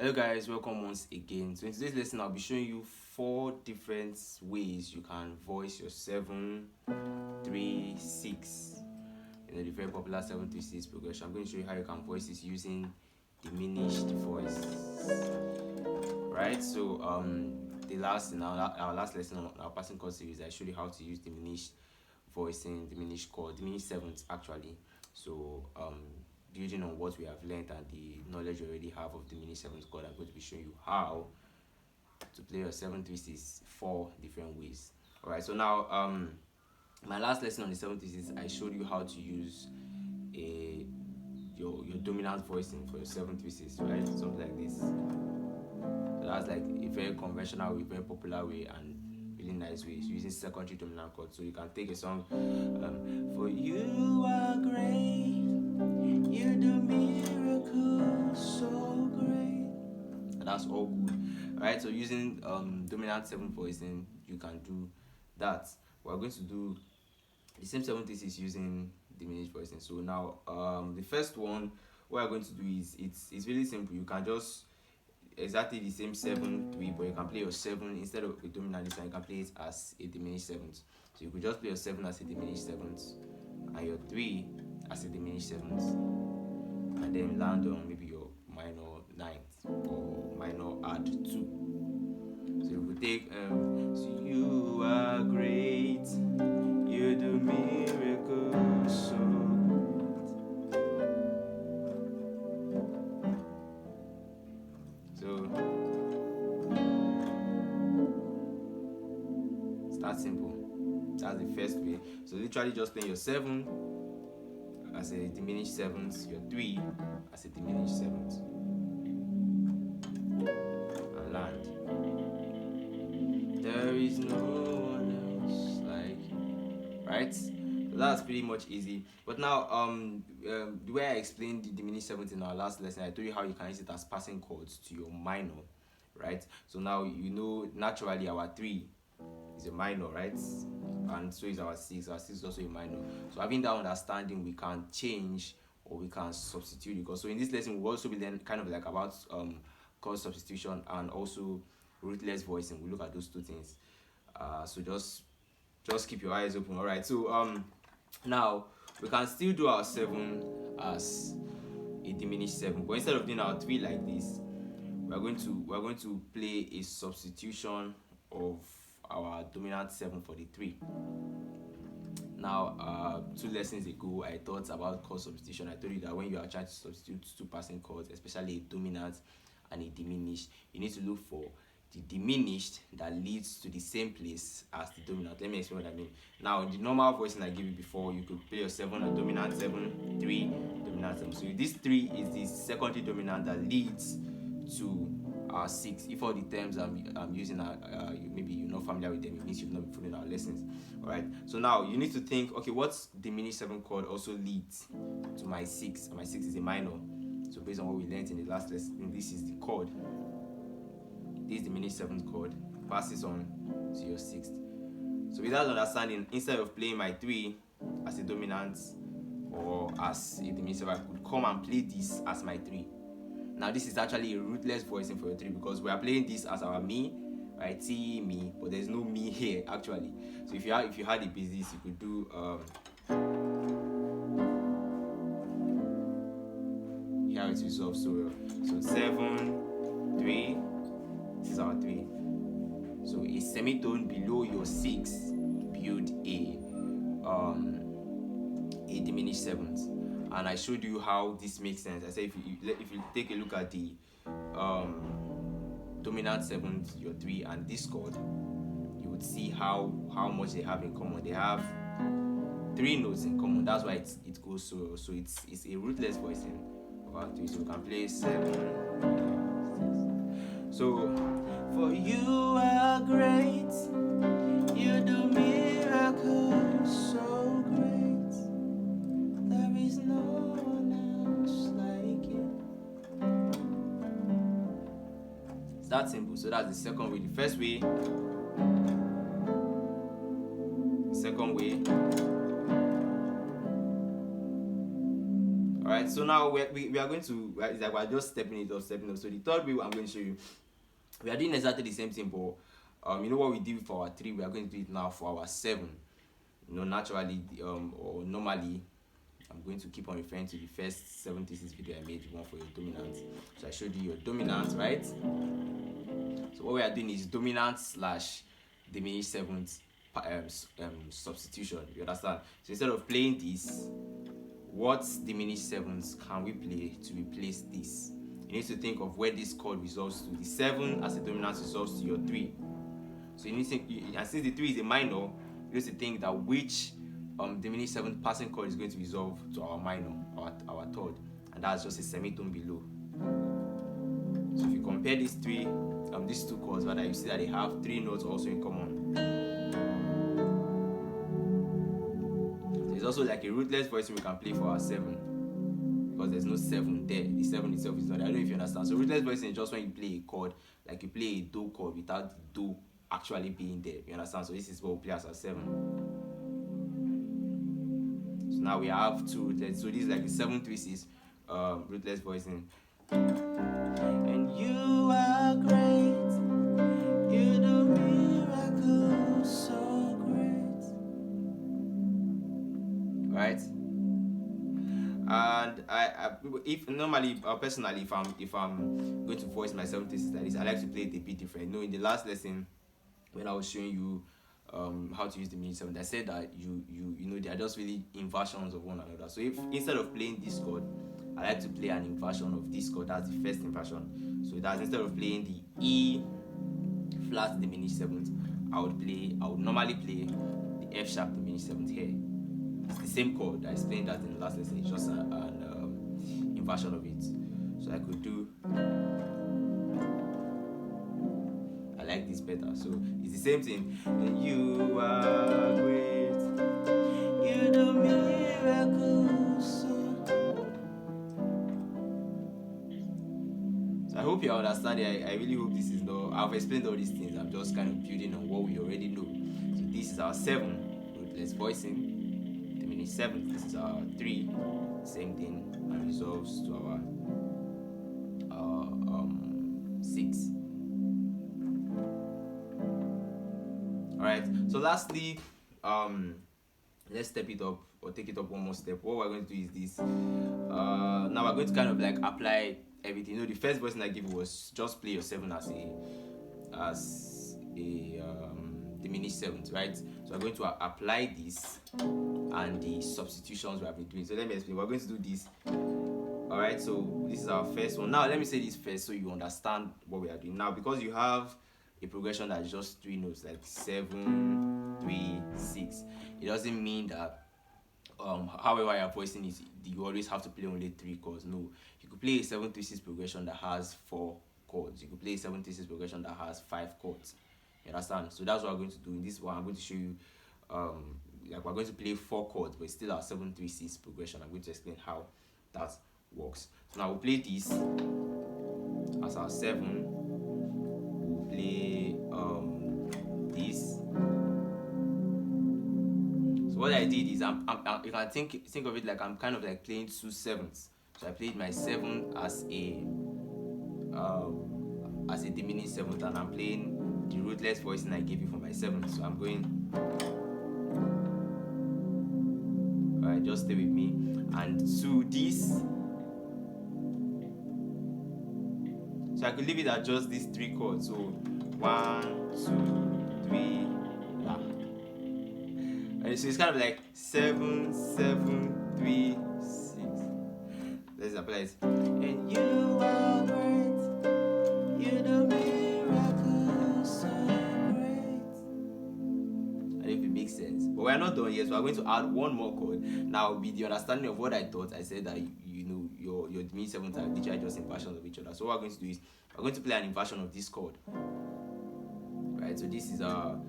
Hello guys, welcome once again. So in today's lesson I'll be showing you 4 different ways you can voice your 7, 3, 6. The very popular 7 3 6 progression. I'm going to show you how you can voice this using diminished voice. Right? So in our last lesson on our passing chord series, I showed you how to use diminished voicing, diminished chord, diminished sevenths actually. So building on what we have learned and the knowledge you already have of diminished seventh chord, I'm going to be showing you how to play your 7 3 6 4 different ways. Alright, so now my last lesson on the 7 3 6, I showed you how to use your dominant voicing for your 7 3 6, right? Something like this. So that's like a very conventional way, very popular way, and really nice way. So using secondary dominant chord. So you can take a song, for you are great, you do miracles so great. And that's all good, right? So using dominant 7 voicing, you can do that. We're going to do the same 7 3 6 using diminished voicing. So now the first one, what we're going to do is it's really simple. You can just exactly the same 7 3, but you can play your 7 instead of a dominant this time. You can play it as a diminished 7th. So you could just play your 7 as a diminished 7th and your 3 as a diminished 7th, and then land on maybe your minor 9th or minor add 2. So you could take so you are great, you do miracles so great. So it's that simple. That's the first way. So literally just playing your 7 as a diminished 7th, your 3 as a diminished 7th, and land. There is no one else like you. Right? So that's pretty much easy. But now the way I explained the diminished 7th in our last lesson, I told you how you can use it as passing chords to your minor, right? So now you know naturally our 3 is a minor, right? And so is our 6. Our 6 is also a minor. So having that understanding, we can change or we can substitute it. So in this lesson, we'll also be learning kind of like about chord substitution and also rootless voicing. We'll look at those 2 things. So just keep your eyes open. Alright, so now we can still do our 7 as a diminished 7, but instead of doing our 3 like this, we're going to play a substitution of our dominant 7 for the 3. Now 2 lessons ago I taught about chord substitution. I told you that when you are trying to substitute 2 passing chords, especially a dominant and a diminished, you need to look for the diminished that leads to the same place as the dominant. Let me explain what I mean. Now in the normal voicing I gave you before, you could play your 7 a dominant 7, 3 dominant 7. So this 3 is the secondary dominant that leads to 6. If all the terms I'm using are maybe you're not familiar with them, it means you've not been following our lessons. Alright, so now you need to think, okay, what's diminished 7 chord also leads to my 6, and my 6 is a minor. So based on what we learned in the last lesson, this is the chord. This diminished 7th chord passes on to your 6th. So with that understanding, instead of playing my 3 as a dominant or as a diminished 7, I could come and play this as my 3. Now this is actually a rootless voicing for your 3 because we are playing this as our mi, right? T, mi, but there's no mi here actually. So if you had a basis, you could do here it resolves so well. So 7, 3, this is our 3. So a semitone below your 6 build a diminished 7th. And I showed you how this makes sense. I said if you take a look at the dominant 7th, your 3, and this chord, you would see how much they have in common. They have 3 notes in common. That's why it goes so well. So it's a rootless voicing of our 3. So we can play 7, 6. So for you are great, you do miracles so great. There is no one else like you. It's that simple. So that's the second way. The first way, the second way. Alright, so now we are going to, it's like we're just stepping it up. So the third way I'm going to show you, we are doing exactly the same thing, but you know what we did for our 3, we are going to do it now for our 7. You know, naturally or normally, I'm going to keep on referring to the first 7 thesis video I made, one for your dominant. So I showed you your dominant, right? So what we are doing is dominant slash diminished 7th substitution. You understand? So instead of playing this, what diminished 7s can we play to replace this? You need to think of where this chord resolves to. The 7 as a dominant resolves to your 3. So you need to, and since the 3 is a minor, you need to think that which diminished 7th passing chord is going to resolve to our minor, our third, and that's just a semitone below. So if you compare these two chords, rather, you see that they have 3 notes also in common. So it's also like a rootless voicing we can play for our 7, because there's no 7 there. The 7 itself is not there. I don't know if you understand. So rootless voicing is just when you play a chord, like you play a do chord without the do actually being there. You understand? So this is what we play as our 7. So now we have 2 rootless. So this is like the 7 3/6 rootless voicing. And you are great, you do miracles so great. Right? And if normally, personally, if I'm going to voice my 7 thesis like this, I like to play it a bit different. You know, in the last lesson, when I was showing you how to use the diminished 7, I said that you know, they are just really inversions of one another. So if instead of playing this chord, I like to play an inversion of this chord. That's the first inversion. So that's instead of playing the E flat diminished 7th, I would normally play the F sharp diminished 7th here. It's the same chord. I explained that in the last lesson. It's just an inversion of it. So I could do, I like this better. So it's the same thing. And you are great, you do miracles. So I hope you understand it. I really hope this is not, I've explained all these things. I'm just kind of building on what we already know. So this is our 7, rootless voicing. 7th, this is our 3, same thing, and resolves to our 6. Alright, so lastly, let's step it up or take it up one more step. What we're going to do is this. Now we're going to kind of like apply everything. You know, the first voicing I gave you was just play your 7 as a diminished 7th, right? So we're going to apply this and the substitutions we have been doing. So let me explain. We're going to do this. Alright, so this is our first one. Now let me say this first so you understand what we are doing. Now, because you have a progression that is just 3 notes, like 7, 3, 6, it doesn't mean that however you're voicing it, you always have to play only 3 chords. No, you could play a 7 3 6 progression that has 4 chords. You could play a 7 3 6 progression that has 5 chords. You understand? So that's what I'm going to do. In this one, I'm going to show you like we're going to play 4 chords, but it's still our 7 3 6 progression. I'm going to explain how that works. So now we'll play this as our 7. We'll play this. So what I did is you can think of it like I'm kind of like playing 2 7s. So I played my 7 as a diminished 7th, and I'm playing the rootless voicing I gave you for my 7th. So I'm going, alright, just stay with me, and to this. So I could leave it at just these 3 chords. So 1, 2, 3, la. And so it's kind of like 7, 7, 3, 6. Let's apply it. And you are great, you do miracles so great. I don't know if it makes sense, but we're not done yet. So we're going to add one more chord. Now, with the understanding of what I thought, I said that you know your diminished 7th are literally just inversions of each other. So what we're going to do is we're going to play an inversion of this chord. Right. So this is our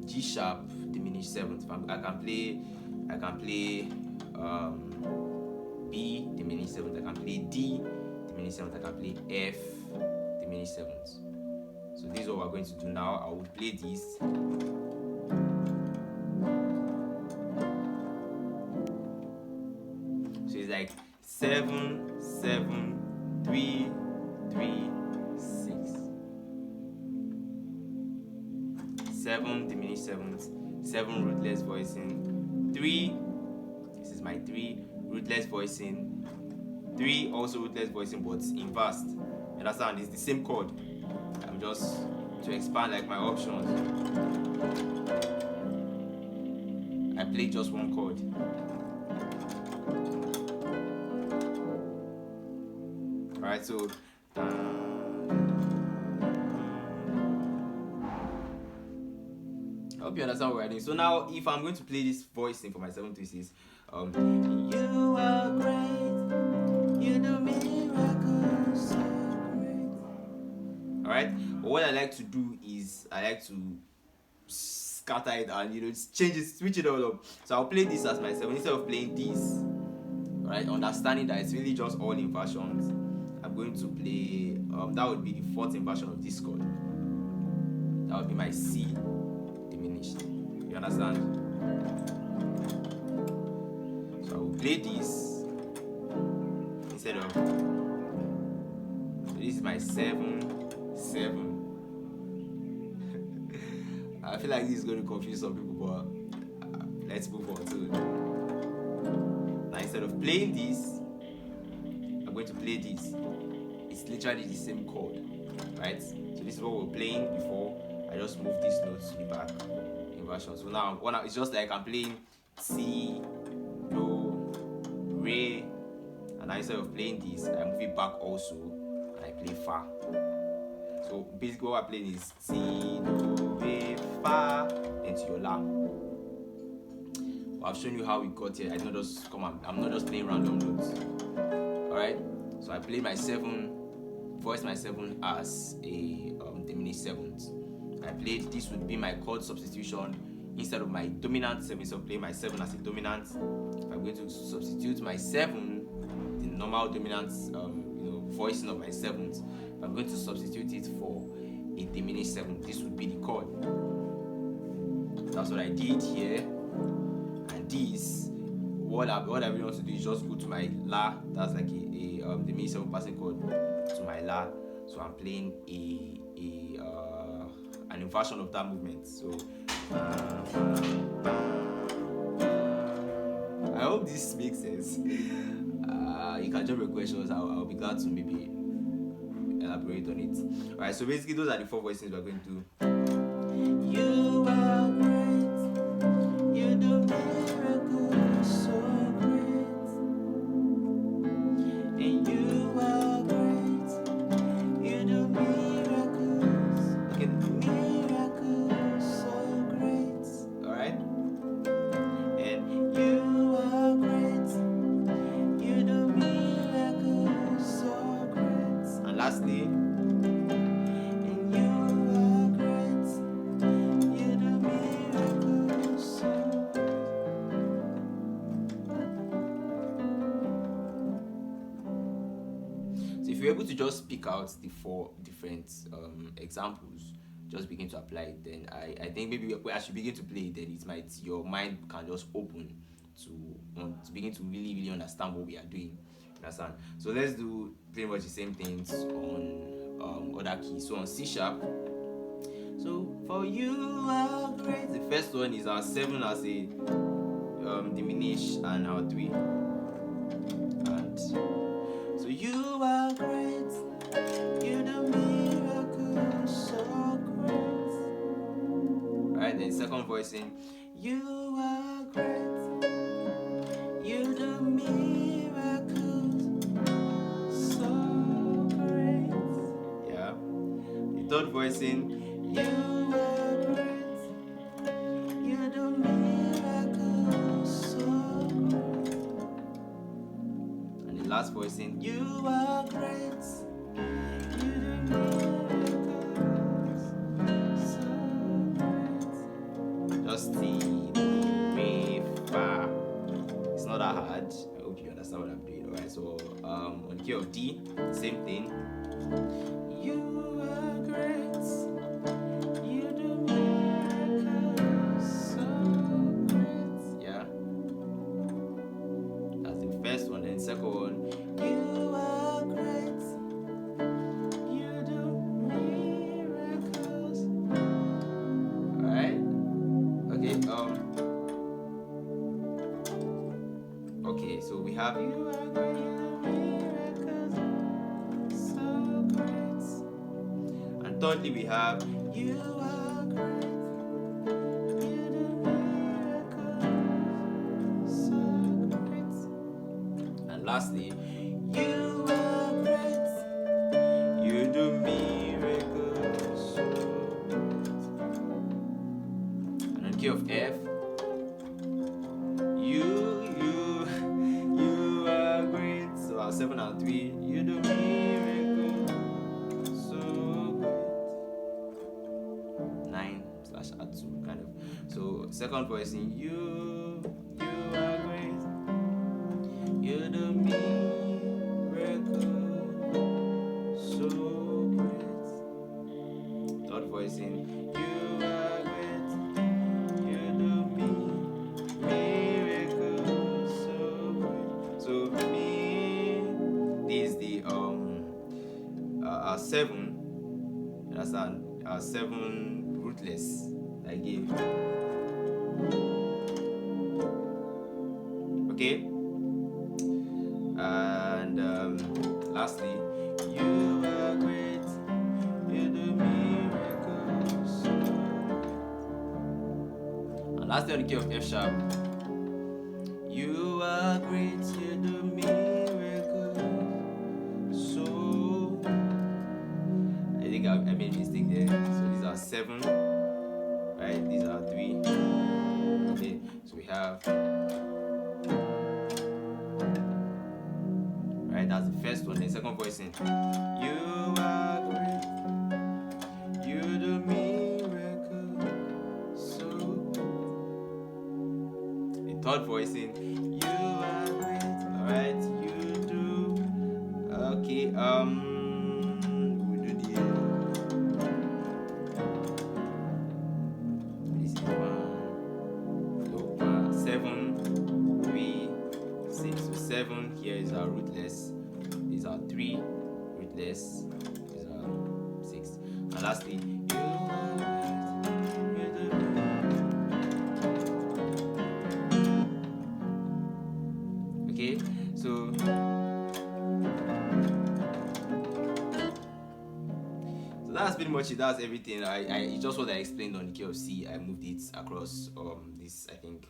G sharp diminished 7th. I can play B diminished 7th. I can play D diminished 7th. I can play F diminished 7th. So this is what we're going to do now. I will play this. So it's 7 7 3 3 6. 7 diminished sevenths, 7 rootless voicing, 3, this is my 3 rootless voicing, 3 also rootless voicing but inversed. You understand? It's the same chord. I'm just to expand like my options. I play just one chord. Alright, so I hope you understand what we're doing. So now, if I'm going to play this voicing for my 736, you are great, you do miracles so great. Alright, but what I like to do is I like to scatter it and change it, switch it all up. So I'll play this as my 7 instead of playing this. Alright, understanding that it's really just all inversions. I'm going to play that would be the 4th inversion of this chord. That would be my C diminished. You understand? So I will play this instead of. So this is my 7 7. I feel like this is going to confuse some people, but let's move on to it. Now instead of playing this, I'm going to play this. It's literally the same chord, right? So this is what we were playing before. I just moved this note to the back inversion. So now it's just like I'm playing C, Do, Re, and now instead of playing this, I move it back also and I play Fa. So basically what I'm playing is C, Do, Re, Fa, into your La. Well, I've shown you how we got here. I'm not just playing random notes. Alright? So I play my 7, voice my 7 as a diminished 7th. I played this would be my chord substitution instead of my dominant 7. So I play my 7 as a dominant. If I'm going to substitute my 7, the normal dominant voicing of my 7th, if I'm going to substitute it for a diminished 7th, this would be the chord. That's what I did here. And this, what I really want to do is just go to my La. That's like a diminished 7 passing chord to my La. So I'm playing an inversion of that movement. So I hope this makes sense. You can drop your questions. I'll be glad to maybe elaborate on it. Alright, so basically those are the 4 voicings we're going to do. You are great, you do miracles so great, and you are great, you do miracles, look at miracles so great. Alright, and you are great, you do miracles so great, and lastly, if you're able to just pick out the 4 different examples, just begin to apply it, then I think maybe as you begin to play it, then your mind can just open to begin to really understand what we are doing. Understand? So let's do pretty much the same things on other keys. So on C sharp. So for you are great. The first one is our 7 as a diminished and our 3. And so you are great, you do miracles so great. Alright, then second voicing, you are great, you do miracles so great. Yeah. The third voicing, you are great, you do miracles so great. And the last voicing, you are great, you do miracles so great. Just C, Do, Re, Fa. It's not that hard. I hope you understand what I'm doing. Alright, so on the key of D, same thing. You are great, you do miracles so great. Yeah. That's the first one. Then second one, thirdly, we have you are great. You do miracles so great. And lastly, you are great. You do miracles so great. And on key of F, you are great. So our 7 and 3, you do miracles so great. 9/2 kind of. So second voicing, you are great. You do miracles so great. Third voicing, you are great. You do miracles so great. So for me, this is the our 7. That's our 7 rootless I gave. Okay. And lastly, you are great. You do miracles so great. And lastly, on the key of F sharp, you are great. You do miracles so. I think I made a mistake there. So these are 7, right? These are 3. Okay, so we have, right? That's the first one. The second voicing, you are great. You do miracles so. The third voicing, you are great. All right, you do. Okay, we do the. This is 7, 3, 6. So 7 here is our rootless. These are 3 rootless. These are 6. And lastly, you are great. Okay, so that's pretty much it. That's everything. It's just what I explained on the key of C. I moved it across this, I think,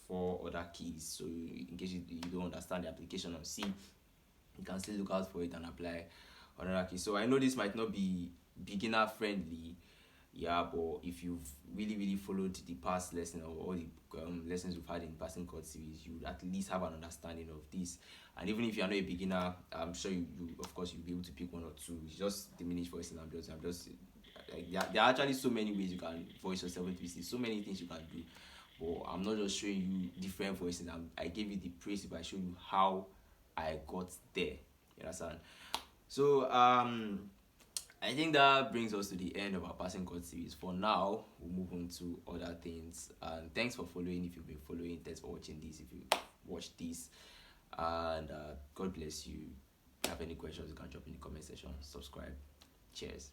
4 other keys. So in case you don't understand the application on C, you can still look out for it and apply another key. So I know this might not be beginner friendly, yeah, but if you've really followed the past lesson or all the lessons we've had in passing chord series, you at least have an understanding of this. And even if you're not a beginner, I'm sure you of course you'll be able to pick 1 or 2. It's just diminished voicing. I'm just like, there are actually so many ways you can voice yourself with this. So many things you can do, but I'm not just showing you different voices. I gave you the principle. I showed you how I got there. You understand? So I think that brings us to the end of our passing chord series. For now, we'll move on to other things. And thanks for following. If you've been following, thanks for watching this. If you watched this, and God bless you. If you have any questions, you can drop in the comment section. Subscribe. Cheers.